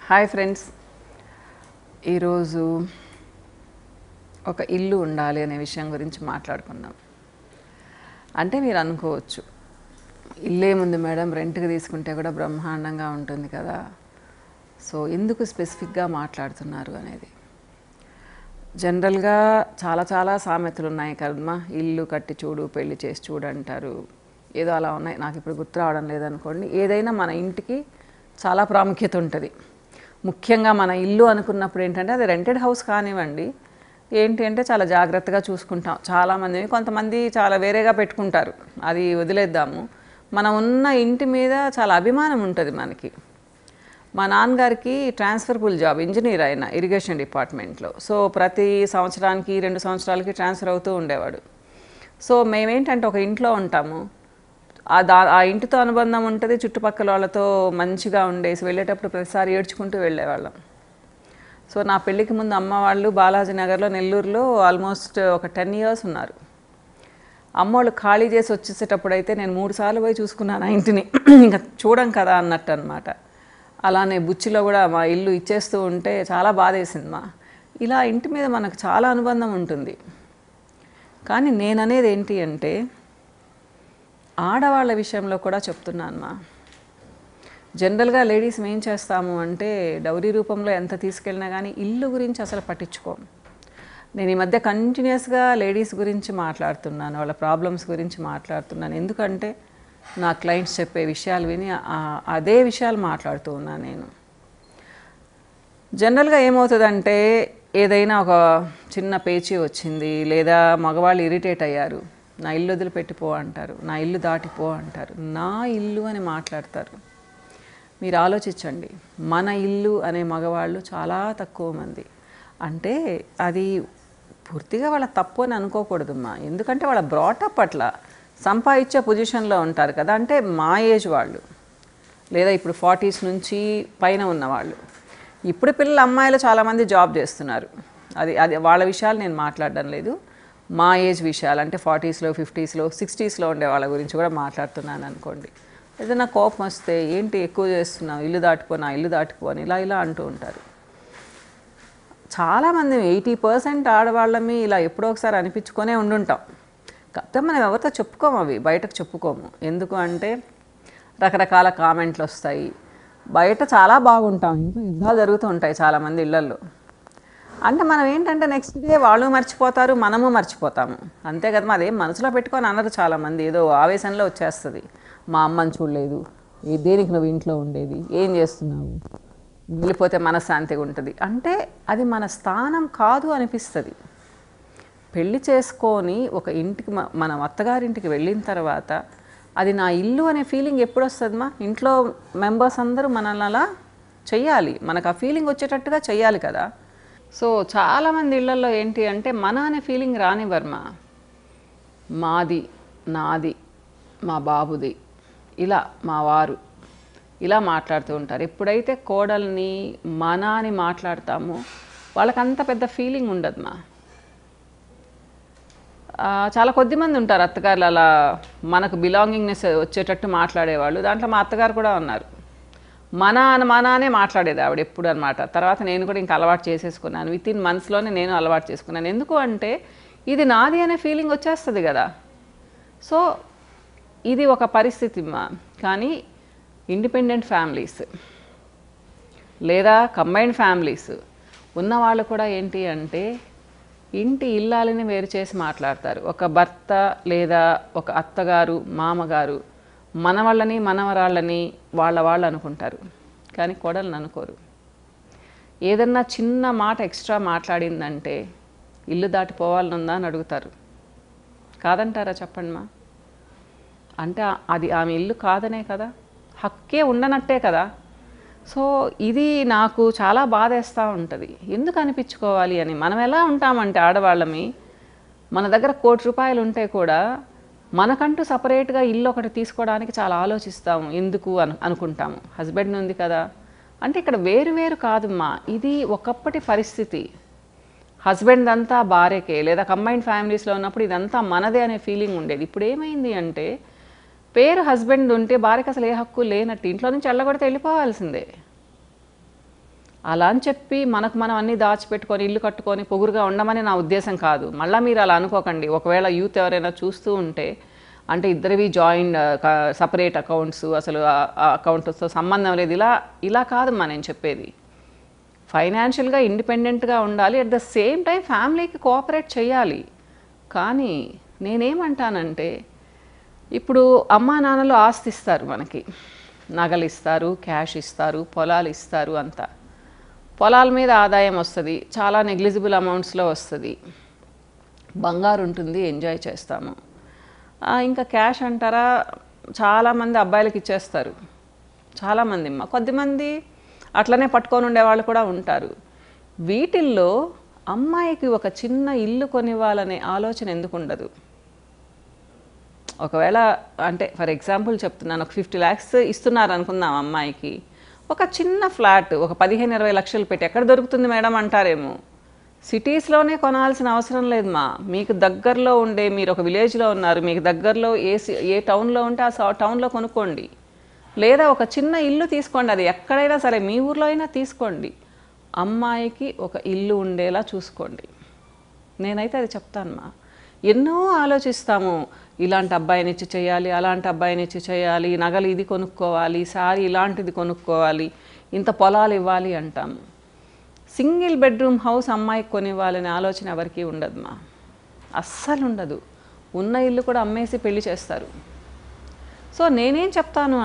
Hi friends, ఈరోజు ఒక ఇల్లు ఉండాలి అనే విషయం గురించి మాట్లాడుకుందాం. అంటే మీరు అనుకోవచ్చు, ఇల్లే ముందు మేడం రెంట్కి తీసుకుంటే కూడా బ్రహ్మాండంగా ఉంటుంది కదా, సో ఎందుకు స్పెసిఫిక్గా మాట్లాడుతున్నారు అనేది. జనరల్గా చాలా సామెతలు ఉన్నాయి కదమ్మా, ఇల్లు కట్టి చూడు పెళ్లి చేసి చూడు అంటారు, ఏదో అలా ఉన్నాయి, నాకు ఇప్పుడు గుర్తు రావడం లేదనుకోండి. ఏదైనా మన ఇంటికి చాలా ప్రాముఖ్యత ఉంటుంది. ముఖ్యంగా మన ఇల్లు అనుకున్నప్పుడు ఏంటంటే అది రెంటెడ్ హౌస్ కానివ్వండి, ఏంటి అంటే చాలా జాగ్రత్తగా చూసుకుంటాం. చాలామంది, కొంతమంది చాలా వేరేగా పెట్టుకుంటారు, అది వదిలేద్దాము. మనం ఉన్న ఇంటి మీద చాలా అభిమానం ఉంటుంది మనకి. మా నాన్నగారికి ట్రాన్స్ఫర్బుల్ జాబ్, ఇంజనీర్ ఆయన ఇరిగేషన్ డిపార్ట్మెంట్లో. సో ప్రతి సంవత్సరానికి 2 సంవత్సరాలకి ట్రాన్స్ఫర్ అవుతూ ఉండేవాడు. సో మేమేంటంటే ఒక ఇంట్లో ఉంటాము, ఆ ఇంటితో అనుబంధం ఉంటుంది, చుట్టుపక్కల వాళ్ళతో మంచిగా ఉండేసి వెళ్ళేటప్పుడు ప్రతిసారి ఏడ్చుకుంటూ వెళ్ళేవాళ్ళం. సో నా పెళ్ళికి ముందు అమ్మ వాళ్ళు బాలాజీ నగర్లో, నెల్లూరులో ఆల్మోస్ట్ ఒక 10 years ఉన్నారు. అమ్మోళ్ళు ఖాళీ చేసి వచ్చేసేటప్పుడు అయితే నేను 3 సార్లు పోయి చూసుకున్నాను ఆ ఇంటిని. ఇంకా చూడం కదా అన్నట్టు అనమాట. అలానే బుచ్చిలో కూడా మా ఇల్లు ఇచ్చేస్తూ ఉంటే చాలా బాధేసింది మా. ఇలా ఇంటి మీద మనకు చాలా అనుబంధం ఉంటుంది. కానీ నేననేది ఏంటి అంటే, ఆడవాళ్ళ విషయంలో కూడా చెప్తున్నాను మా. జనరల్గా లేడీస్ ఏం చేస్తాము అంటే, డౌరీ రూపంలో ఎంత తీసుకెళ్ళినా కానీ ఇల్లు గురించి అసలు పట్టించుకోము. నేను ఈ మధ్య కంటిన్యూస్గా లేడీస్ గురించి మాట్లాడుతున్నాను, వాళ్ళ ప్రాబ్లమ్స్ గురించి మాట్లాడుతున్నాను. ఎందుకంటే నా క్లయింట్స్ చెప్పే విషయాలు విని అదే విషయాలు మాట్లాడుతూ ఉన్నాను నేను. జనరల్గా ఏమవుతుందంటే, ఏదైనా ఒక చిన్న పేచీ వచ్చింది, లేదా మగవాళ్ళు ఇరిటేట్ అయ్యారు, నా ఇల్లు వదిలిపెట్టిపో అంటారు, నా ఇల్లు దాటిపో అంటారు, నా ఇల్లు అని మాట్లాడతారు. మీరు ఆలోచించండి, మన ఇల్లు అనే మగవాళ్ళు చాలా తక్కువ మంది. అంటే అది పూర్తిగా వాళ్ళ తప్పు అని అనుకోకూడదమ్మా. ఎందుకంటే వాళ్ళ బ్రాటప్ అట్లా సంపాదించే పొజిషన్లో ఉంటారు కదా. అంటే మా ఏజ్ వాళ్ళు, లేదా ఇప్పుడు 40s నుంచి పైన ఉన్నవాళ్ళు. ఇప్పుడు పిల్లల అమ్మాయిలు చాలామంది జాబ్ చేస్తున్నారు, అది అది వాళ్ళ విషయాలు నేను మాట్లాడడం లేదు. మా ఏజ్ విషయాలు అంటే 40sలో 50sలో 60sలో ఉండే వాళ్ళ గురించి కూడా మాట్లాడుతున్నాను అనుకోండి. ఏదైనా కోపం వస్తే, ఏంటి ఎక్కువ చేస్తున్నావు, ఇల్లు దాటిపో, నా ఇల్లు దాటిపో అని ఇలా అంటూ ఉంటారు. చాలామంది 80% ఆడవాళ్ళమి ఇలా ఎప్పుడో ఒకసారి అనిపించుకొనే ఉండుంటాం. కాకపోతే మనం ఎవరితో చెప్పుకోము, అవి బయటకు చెప్పుకోము. ఎందుకు అంటే రకరకాల కామెంట్లు వస్తాయి. బయట చాలా బాగుంటాం, ఇంకా యుద్ధాలు జరుగుతూ ఉంటాయి చాలామంది ఇళ్లల్లో. అంటే మనం ఏంటంటే నెక్స్ట్ డే వాళ్ళు మర్చిపోతారు, మనము మర్చిపోతాము, అంతే కదా. అదేం మనసులో పెట్టుకొని అన్నారు చాలామంది, ఏదో ఆవేశంలో వచ్చేస్తుంది. మా అమ్మని చూడలేదు, దేనికి నువ్వు ఇంట్లో ఉండేది, ఏం చేస్తున్నావు, వెళ్ళిపోతే మనశ్శాంతిగా ఉంటుంది అంటే అది మన స్థానం కాదు అనిపిస్తుంది. పెళ్లి చేసుకొని ఒక ఇంటికి, మన అత్తగారింటికి వెళ్ళిన తర్వాత అది నా ఇల్లు అనే ఫీలింగ్ ఎప్పుడు వస్తుంది మా? ఇంట్లో మెంబర్స్ అందరూ మనల్ని అలా చెయ్యాలి, మనకు ఆ ఫీలింగ్ వచ్చేటట్టుగా చెయ్యాలి కదా. సో చాలామంది ఇళ్లలో ఏంటి అంటే మన అనే ఫీలింగ్ రానివ్వర్మా. మాది, నాది, మా బాబుది, ఇలా మా వారు, ఇలా మాట్లాడుతూ ఉంటారు. ఎప్పుడైతే కోడల్ని మన అని మాట్లాడతామో వాళ్ళకంత పెద్ద ఫీలింగ్ ఉండదుమా. చాలా కొద్దిమంది ఉంటారు అత్తగారులు అలా మనకు బిలాంగింగ్నెస్ వచ్చేటట్టు మాట్లాడేవాళ్ళు. దాంట్లో మా అత్తగారు కూడా ఉన్నారు. మన అనే మాట్లాడేది ఆవిడ ఎప్పుడు అనమాట. తర్వాత నేను కూడా ఇంకా అలవాటు చేసేసుకున్నాను, వితిన్ మంత్స్లోనే నేను అలవాటు చేసుకున్నాను. ఎందుకు అంటే ఇది నాది అనే ఫీలింగ్ వచ్చేస్తుంది కదా. సో ఇది ఒక పరిస్థితి మా. కానీ ఇండిపెండెంట్ ఫ్యామిలీస్ లేదా కంబైన్డ్ ఫ్యామిలీస్ ఉన్నవాళ్ళు కూడా ఏంటి అంటే ఇంటి ఇల్లాలని వేరు చేసి మాట్లాడతారు. ఒక భర్త లేదా ఒక అత్తగారు, మామగారు మన వాళ్ళని, మనవరాళ్ళని వాళ్ళు అనుకుంటారు, కానీ కోడల్ని అనుకోరు. ఏదన్నా చిన్న మాట ఎక్స్ట్రా మాట్లాడిందంటే ఇల్లు దాటిపోవాలనుందా అని అడుగుతారు. కాదంటారా చెప్పండి మా? అంటే అది ఆమె ఇల్లు కాదనే కదా, హక్కే ఉండనట్టే కదా. సో ఇది నాకు చాలా బాధేస్తూ ఉంటుంది. ఎందుకు అనిపించుకోవాలి అని. మనం ఎలా ఉంటామంటే ఆడవాళ్ళమి, మన దగ్గర ₹1,00,00,000 ఉంటే కూడా మనకంటూ సపరేట్గా ఇల్లు ఒకటి తీసుకోవడానికి చాలా ఆలోచిస్తాము. ఎందుకు అనుకుంటాము, హస్బెండ్ ఉంది కదా. అంటే ఇక్కడ వేరు కాదమ్మా, ఇది ఒకప్పటి పరిస్థితి. హస్బెండ్ అంతా భార్యకే, లేదా కంబైన్డ్ ఫ్యామిలీస్లో ఉన్నప్పుడు ఇదంతా మనదే అనే ఫీలింగ్ ఉండేది. ఇప్పుడు ఏమైంది అంటే పేరు హస్బెండ్ ఉంటే భార్యకి అసలు ఏ హక్కు లేనట్టు, ఇంట్లో నుంచి వెళ్ళగొడితే వెళ్ళిపోవాల్సిందే. అలా అని చెప్పి మనకు మనం అన్నీ దాచిపెట్టుకొని ఇల్లు కట్టుకొని పొగురుగా ఉండమని నా ఉద్దేశం కాదు. మళ్ళీ మీరు అలా అనుకోకండి. ఒకవేళ యూత్ ఎవరైనా చూస్తూ ఉంటే, అంటే ఇద్దరివి జాయింట్ సపరేట్ అకౌంట్స్, అసలు అకౌంట్స్తో సంబంధం లేదు, ఇలా కాదమ్మా నేను చెప్పేది. ఫైనాన్షియల్గా ఇండిపెండెంట్గా ఉండాలి, అట్ ద సేమ్ టైం ఫ్యామిలీకి కోఆపరేట్ చేయాలి. కానీ నేనేమంటానంటే, ఇప్పుడు అమ్మా నాన్నలు ఆస్తి ఇస్తారు, మనకి నగలు ఇస్తారు, క్యాష్ ఇస్తారు, పొలాలు ఇస్తారు, అంతా పొలాల మీద ఆదాయం వస్తుంది, చాలా నెగ్లిజిబుల్ అమౌంట్స్లో వస్తుంది, బంగారు ఉంటుంది, ఎంజాయ్ చేస్తాము. ఇంకా క్యాష్ అంటారా, చాలామంది అబ్బాయిలకి ఇచ్చేస్తారు, చాలామంది. కొద్దిమంది అట్లనే పట్టుకొని ఉండేవాళ్ళు కూడా ఉంటారు. వీటిల్లో అమ్మాయికి ఒక చిన్న ఇల్లు కొనివ్వాలనే ఆలోచన ఎందుకు ఉండదు? ఒకవేళ అంటే ఫర్ ఎగ్జాంపుల్ చెప్తున్నాను, ఒక 50 lakhs ఇస్తున్నారు అనుకుందాం అమ్మాయికి, ఒక చిన్న ఫ్లాట్ ఒక 15-20 లక్షలు పెట్టి ఎక్కడ దొరుకుతుంది మేడం అంటారేమో. సిటీస్లోనే కొనాల్సిన అవసరం లేదు మా. మీకు దగ్గరలో ఉండే, మీరు ఒక విలేజ్లో ఉన్నారు, మీకు దగ్గరలో ఏ టౌన్లో ఉంటే ఆ టౌన్లో కొనుక్కోండి. లేదా ఒక చిన్న ఇల్లు తీసుకోండి, అది ఎక్కడైనా సరే, మీ ఊర్లో అయినా తీసుకోండి. అమ్మాయికి ఒక ఇల్లు ఉండేలా చూసుకోండి. నేనైతే అది చెప్తాను మా. ఎన్నో ఆలోచిస్తాము, ఇలాంటి అబ్బాయినిచ్చి చేయాలి, అలాంటి అబ్బాయినిచ్చి చేయాలి, నగలు ఇది కొనుక్కోవాలి, సారీ ఇలాంటిది కొనుక్కోవాలి, ఇంత పొలాలు ఇవ్వాలి అంటాము. సింగిల్ బెడ్రూమ్ హౌస్ అమ్మాయికి కొనివ్వాలనే ఆలోచన ఎవరికీ ఉండదు మా, అస్సలు ఉండదు. ఉన్న ఇల్లు కూడా అమ్మేసి పెళ్లి చేస్తారు. సో నేనేం చెప్తాను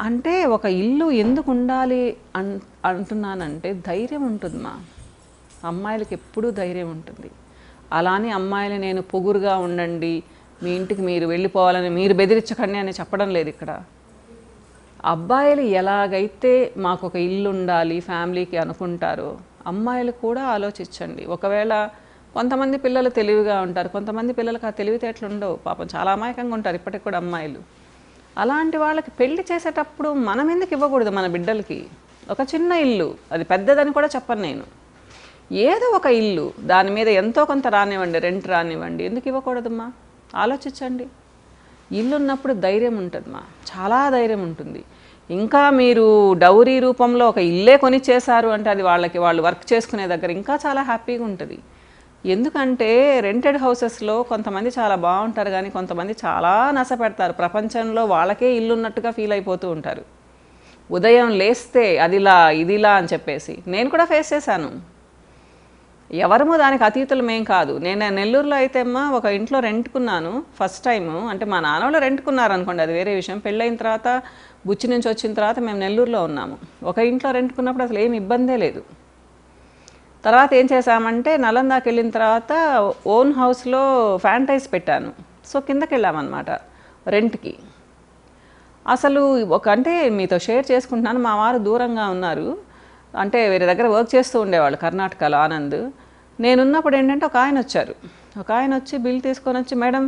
అంటే ఒక ఇల్లు ఎందుకు ఉండాలి అంటున్నానంటే, ధైర్యం ఉంటుంది మా. అమ్మాయిలకి ఎప్పుడూ ధైర్యం ఉంటుంది. అలానే అమ్మాయిలు నేను పొగురుగా ఉండండి, మీ ఇంటికి మీరు వెళ్ళిపోవాలని మీరు బెదిరించకండి అని చెప్పడం లేదు ఇక్కడ. అబ్బాయిలు ఎలాగైతే మాకు ఒక ఇల్లు ఉండాలి ఫ్యామిలీకి అనుకుంటారో, అమ్మాయిలు కూడా ఆలోచించండి. ఒకవేళ కొంతమంది పిల్లలు తెలివిగా ఉంటారు, కొంతమంది పిల్లలకు ఆ తెలివితేటలు ఉండవు, పాపం చాలా అమాయకంగా ఉంటారు ఇప్పటికి కూడా అమ్మాయిలు. అలాంటి వాళ్ళకి పెళ్లి చేసేటప్పుడు మనం ఎందుకు ఇవ్వకూడదు మన బిడ్డలకి ఒక చిన్న ఇల్లు? అది పెద్దదని కూడా చెప్పను నేను, ఏదో ఒక ఇల్లు, దాని మీద ఎంతో కొంత రానివ్వండి, రెంట్ రానివ్వండి, ఎందుకు ఇవ్వకూడదమ్మా? ఆలోచించండి. ఇల్లు ఉన్నప్పుడు ధైర్యం ఉంటుందమ్మా, చాలా ధైర్యం ఉంటుంది. ఇంకా మీరు డౌరీ రూపంలో ఒక ఇల్లే కొనిచ్చేశారు అంటే, అది వాళ్ళు వర్క్ చేసుకునే దగ్గర ఇంకా చాలా హ్యాపీగా ఉంటుంది. ఎందుకంటే రెంటెడ్ హౌసెస్లో కొంతమంది చాలా బాగుంటారు, కానీ కొంతమంది చాలా నశపెడతారు. ప్రపంచంలో వాళ్ళకే ఇల్లు ఉన్నట్టుగా ఫీల్ అయిపోతూ ఉంటారు. ఉదయం లేస్తే అదిలా ఇదిలా అని చెప్పేసి నేను కూడా ఫేస్ చేశాను. ఎవరమో దానికి అతీతులమేం కాదు. నేను నెల్లూరులో అయితే ఒక ఇంట్లో రెంట్కున్నాను ఫస్ట్ టైము. అంటే మా నాన్న వాళ్ళు రెంట్కున్నారు అనుకోండి, అది వేరే విషయం. పెళ్ళైన తర్వాత బుచ్చి నుంచి వచ్చిన తర్వాత మేము నెల్లూరులో ఉన్నాము. ఒక ఇంట్లో రెంట్కున్నప్పుడు అసలు ఏమి ఇబ్బందే లేదు. తర్వాత ఏం చేశామంటే, నలందాకి వెళ్ళిన తర్వాత ఓన్ హౌస్లో ఫ్యాంటైజ్ పెట్టాను. సో కిందకి వెళ్ళామన్నమాట రెంట్కి. అసలు అంటే మీతో షేర్ చేసుకుంటున్నాను, మా వారు దూరంగా ఉన్నారు, అంటే వేరే దగ్గర వర్క్ చేస్తూ ఉండేవాళ్ళు కర్ణాటకలో, ఆనంద్. నేనున్నప్పుడు ఏంటంటే ఒక ఆయన వచ్చి బిల్ తీసుకొని వచ్చి, మేడం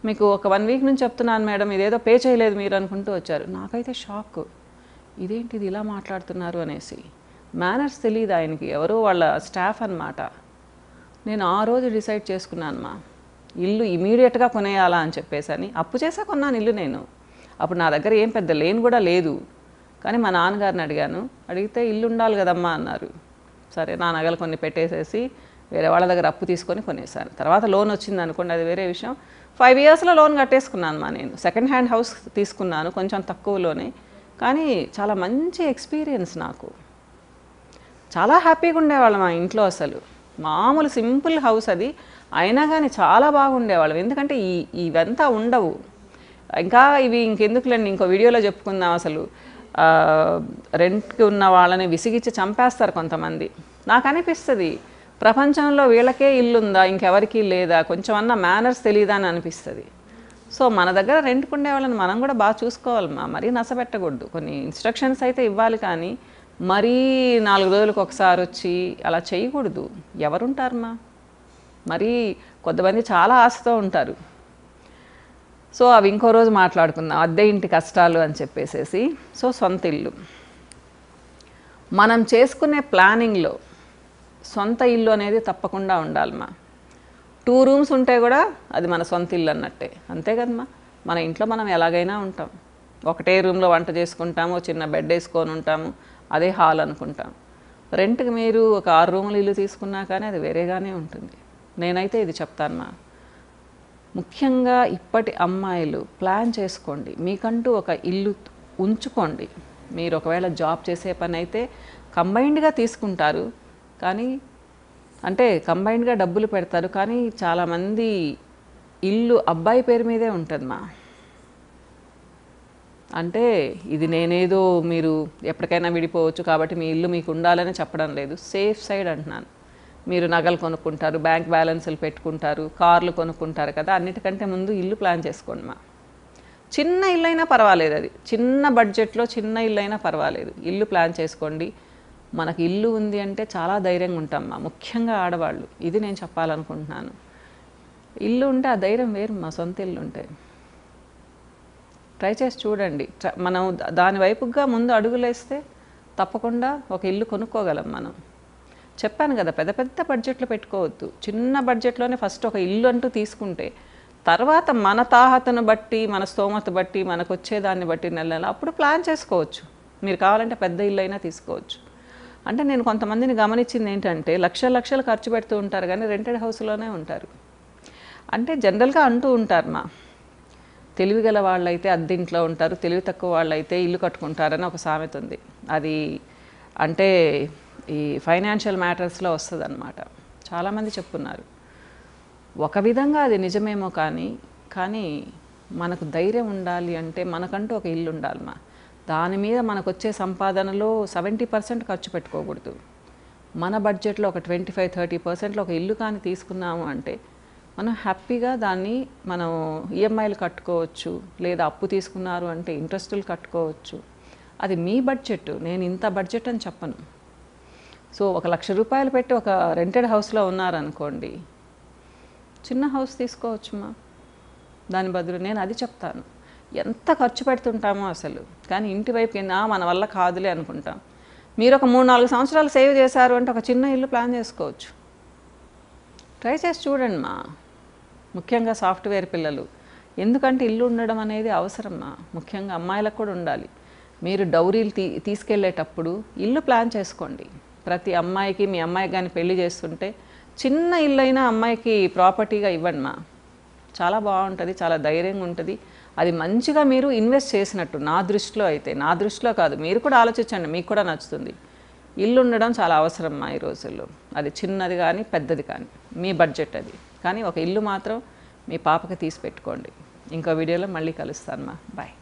మీకు ఒక 1 వీక్ నుంచి చెప్తున్నాను మేడం, ఇదేదో పే చేయలేదు మీరు అనుకుంటూ వచ్చారు. నాకైతే షాక్, ఇదేంటిది ఇలా మాట్లాడుతున్నారు అనేసి. మేనర్స్ తెలియదు ఆయనకి, ఎవరో వాళ్ళ స్టాఫ్ అన్నమాట. నేను ఆ రోజు డిసైడ్ చేసుకున్నాను మా, ఇల్లు ఇమీడియట్గా కొనేయాలా అని చెప్పేసి అని. అప్పు చేసా కొన్నాను ఇల్లు నేను. అప్పుడు నా దగ్గర ఏం పెద్ద లేన్ కూడా లేదు. కానీ మా నాన్నగారిని అడిగితే ఇల్లు ఉండాలి కదమ్మా అన్నారు. సరే నా నగలు కొన్ని పెట్టేసేసి వేరే వాళ్ళ దగ్గర అప్పు తీసుకొని కొనేసాను. తర్వాత లోన్ వచ్చింది అనుకోండి, అది వేరే విషయం. 5 yearsలో లోన్ కట్టేసుకున్నాను మా. నేను సెకండ్ హ్యాండ్ హౌస్ తీసుకున్నాను, కొంచెం తక్కువలోనే. కానీ చాలా మంచి ఎక్స్పీరియన్స్ నాకు. చాలా హ్యాపీగా ఉండేవాళ్ళం మా ఇంట్లో. అసలు మామూలు సింపుల్ హౌస్ అది, అయినా కానీ చాలా బాగుండేవాళ్ళం. ఎందుకంటే ఇవంతా ఉండవు. ఇంకా ఇవి ఇంకెందుకులేండి, ఇంకో వీడియోలో చెప్పుకుందాం. అసలు రెంట్కి ఉన్న వాళ్ళని విసిగిచ్చి చంపేస్తారు కొంతమంది. నాకు అనిపిస్తుంది, ప్రపంచంలో వీళ్ళకే ఇల్లుందా, ఇంకెవరికి లేదా, కొంచెం అన్న మేనర్స్ తెలియదా అని అనిపిస్తుంది. సో మన దగ్గర రెంట్కి ఉండే వాళ్ళని మనం కూడా బాగా చూసుకోవాలి మా, మరీ నసపెట్టకూడదు. కొన్ని ఇన్స్ట్రక్షన్స్ అయితే ఇవ్వాలి, కానీ మరీ 4 రోజులకు ఒకసారి వచ్చి అలా చేయకూడదు. ఎవరుంటారమ్మా? మరీ కొంతమంది చాలా ఆశతో ఉంటారు. సో అవి ఇంకో రోజు మాట్లాడుకుందాం, అద్దె ఇంటి కష్టాలు అని చెప్పేసేసి. సో సొంత ఇల్లు మనం చేసుకునే ప్లానింగ్లో సొంత ఇల్లు అనేది తప్పకుండా ఉండాలమ్మా. 2 rooms ఉంటే కూడా అది మన సొంత ఇల్లు అన్నట్టే, అంతే కదమ్మా. మన ఇంట్లో మనం ఎలాగైనా ఉంటాం, ఒకటే రూమ్లో వంట చేసుకుంటాము, చిన్న బెడ్ వేసుకొని ఉంటాము, అదే హాల్ అనుకుంటాం. రెంట్కి మీరు ఒక 6 రూములు ఇల్లు తీసుకున్నా కానీ అది వేరేగానే ఉంటుంది. నేనైతే ఇది చెప్తాను మా, ముఖ్యంగా ఇప్పటి అమ్మాయిలు ప్లాన్ చేసుకోండి, మీకంటూ ఒక ఇల్లు ఉంచుకోండి. మీరు ఒకవేళ జాబ్ చేసే పని అయితే కంబైన్డ్గా తీసుకుంటారు, కానీ అంటే కంబైన్డ్గా డబ్బులు పెడతారు, కానీ చాలామంది ఇల్లు అబ్బాయి పేరు మీదే ఉంటుంది మా. అంటే ఇది నేనేదో మీరు ఎప్పటికైనా విడిపోవచ్చు కాబట్టి మీ ఇల్లు మీకు ఉండాలని చెప్పడం లేదు, సేఫ్ సైడ్ అంటున్నాను. మీరు నగలు కొనుక్కుంటారు, బ్యాంక్ బ్యాలెన్సులు పెట్టుకుంటారు, కార్లు కొనుక్కుంటారు కదా, అన్నిటికంటే ముందు ఇల్లు ప్లాన్ చేసుకోండి మా. చిన్న ఇల్లు అయినా పర్వాలేదు, అది చిన్న బడ్జెట్లో చిన్న ఇల్లు అయినా పర్వాలేదు, ఇల్లు ప్లాన్ చేసుకోండి. మనకి ఇల్లు ఉంది అంటే చాలా ధైర్యంగా ఉంటాం మా, ముఖ్యంగా ఆడవాళ్ళు. ఇది నేను చెప్పాలనుకుంటున్నాను. ఇల్లు ఉంటే ఆ ధైర్యం వేరు మా, సొంత ఇల్లు ఉంటే. ట్రై చేసి చూడండి. మనం దాని వైపుగా ముందు అడుగులేస్తే తప్పకుండా ఒక ఇల్లు కొనుక్కోగలం మనం. చెప్పాను కదా, పెద్ద పెద్ద బడ్జెట్లో పెట్టుకోవద్దు, చిన్న బడ్జెట్లోనే ఫస్ట్ ఒక ఇల్లు అంటూ తీసుకుంటే తర్వాత మన తాహతను బట్టి, మన స్తోమత బట్టి, మనకు వచ్చేదాన్ని బట్టి నెల అప్పుడు ప్లాన్ చేసుకోవచ్చు. మీరు కావాలంటే పెద్ద ఇల్లు అయినా తీసుకోవచ్చు. అంటే నేను కొంతమందిని గమనించింది ఏంటంటే లక్షలు ఖర్చు పెడుతూ ఉంటారు కానీ రెంటెడ్ హౌస్లోనే ఉంటారు. అంటే జనరల్గా అంటూ ఉంటారు మా, తెలివిగల వాళ్ళైతే అద్దెంట్లో ఉంటారు, తెలివి తక్కువ వాళ్ళైతే ఇల్లు కట్టుకుంటారని ఒక సామెత ఉంది. అది అంటే ఈ ఫైనాన్షియల్ మ్యాటర్స్లో వస్తుంది అన్నమాట. చాలామంది చెప్పున్నారు. ఒక విధంగా అది నిజమేమో కానీ మనకు ధైర్యం ఉండాలి అంటే మనకంటూ ఒక ఇల్లు ఉండాలి మా. దాని మీద మనకు వచ్చే సంపాదనలో 70% ఖర్చు పెట్టుకోకూడదు. మన బడ్జెట్లో ఒక 25-30%లో ఒక ఇల్లు కానీ తీసుకున్నాము అంటే మనం హ్యాపీగా దాన్ని మనం ఈఎంఐలు కట్టుకోవచ్చు, లేదా అప్పు తీసుకున్నారు అంటే ఇంట్రెస్టులు కట్టుకోవచ్చు. అది మీ బడ్జెట్, నేను ఇంత బడ్జెట్ అని చెప్పను. సో 1 లక్ష రూపాయలు పెట్టి ఒక రెంటెడ్ హౌస్లో ఉన్నారనుకోండి, చిన్న హౌస్ తీసుకోవచ్చు మా. దాని బదులు నేను అది చెప్తాను. ఎంత ఖర్చు పెడుతుంటామో అసలు, కానీ ఇంటి వైపు మన వల్ల కాదులే అనుకుంటాం. మీరు ఒక 3-4 సంవత్సరాలు సేవ్ చేశారు అంటే ఒక చిన్న ఇల్లు ప్లాన్ చేసుకోవచ్చు. ట్రై చేసి చూడండి మా, ముఖ్యంగా సాఫ్ట్వేర్ పిల్లలు. ఎందుకంటే ఇల్లు ఉండడం అనేది అవసరం మా, ముఖ్యంగా అమ్మాయిలకు కూడా ఉండాలి. మీరు డౌరీలు తీసుకెళ్ళేటప్పుడు ఇల్లు ప్లాన్ చేసుకోండి. ప్రతి అమ్మాయికి, మీ అమ్మాయికి కానీ పెళ్లి చేస్తుంటే చిన్న ఇల్లు అయినా అమ్మాయికి ప్రాపర్టీగా ఇవ్వండి మా. చాలా బాగుంటుంది, చాలా ధైర్యంగా ఉంటుంది. అది మంచిగా మీరు ఇన్వెస్ట్ చేసినట్టు నా దృష్టిలో అయితే. నా దృష్టిలో కాదు, మీరు కూడా ఆలోచించండి, మీకు కూడా నచ్చుతుంది. ఇల్లు ఉండడం చాలా అవసరం మా ఈ రోజుల్లో. అది చిన్నది కానీ పెద్దది కానీ మీ బడ్జెట్ అది. కానీ ఒక ఇల్లు మాత్రం మీ పాపకి తీసి పెట్టుకోండి. ఇంకో వీడియోలో మళ్ళీ కలుస్తాను మా. బాయ్.